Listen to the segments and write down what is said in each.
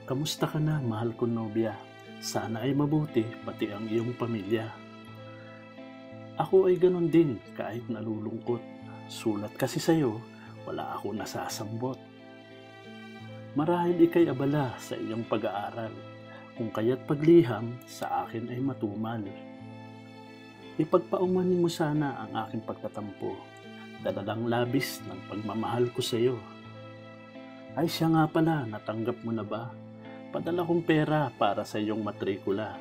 Kamusta ka na, mahal kong nobya? Sana ay mabuti, pati ang iyong pamilya. Ako ay ganun din, kahit nalulungkot. Sulat kasi sa'yo, wala ako nasasambot. Marahil ikay abala sa iyong pag-aaral, kung kaya't pagliham sa akin ay matumal. Ipagpaumanin mo sana ang aking pagtatampo, dalalang labis ng pagmamahal ko sa'yo. Ay siya nga pala, natanggap mo na ba? Padala kong pera para sa iyong matrikula.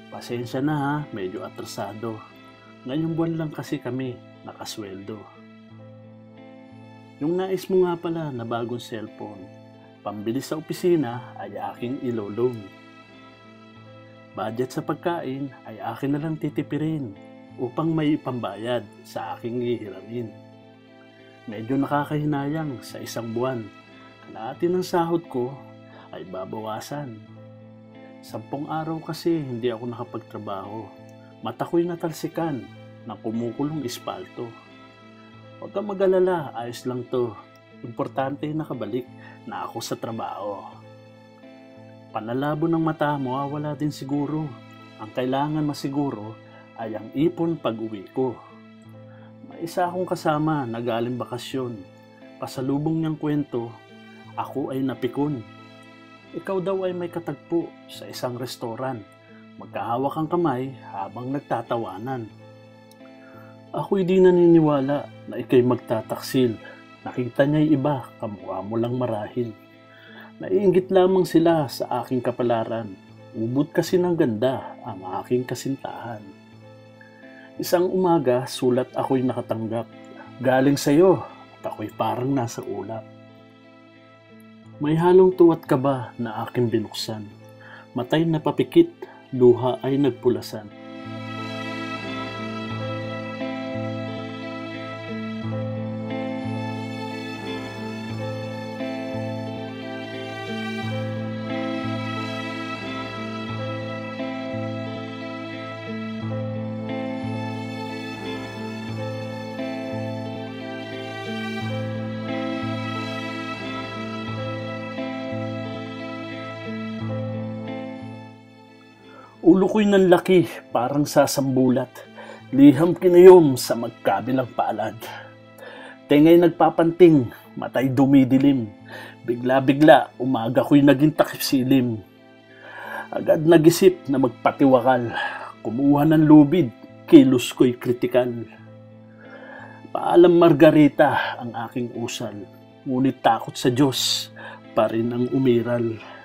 Pasensya na ha, medyo atrasado. Ngayong buwan lang kasi kami nakasweldo. Yung nais mo nga pala na bagong cellphone, pambili sa opisina ay aking ilolong. Budget sa pagkain ay akin na lang titipirin upang may pambayad sa aking hihiramin. Medyo nakakahinayang sa isang buwan. Kalahati ng sahod ko ay babawasan. 10 araw kasi hindi ako nakapagtrabaho. Mata ko'y natalsikan ng kumukulong espalto. Huwag kang mag-alala, ayos lang to. Importante nakabalik na ako sa trabaho. Panlalabo ng mata, mawawala din siguro. Ang kailangan masiguro ay ang ipon pag-uwi ko. May isa akong kasama na galing bakasyon. Pasalubong niyang kwento, ako ay napikon. Ikaw daw ay may katagpo sa isang restoran. Magkahawak ang kamay habang nagtatawanan. Ako'y di naniniwala na ikay magtataksil. Nakita niya'y iba, kamukha mo lang marahil. Naiinggit lamang sila sa aking kapalaran. Ubod kasi ng ganda ang aking kasintahan. Isang umaga, sulat ako'y nakatanggap. Galing sa'yo at ako'y parang nasa ulap. May halong tuwat ka ba na aking binuksan? Matay na papikit, luha ay nagpulasan. Ulo ko'y nanlaki, parang sasambulat. Liham kinayom sa magkabilang palad. Tengay nagpapanting, matay dumidilim. Bigla-bigla, umaga ko'y naging takip-silim. Agad nagisip na magpatiwakal. Kumuha ng lubid, kilos ko'y kritikal. Paalam Margarita ang aking usal. Ngunit takot sa Diyos pa rin ang umiral.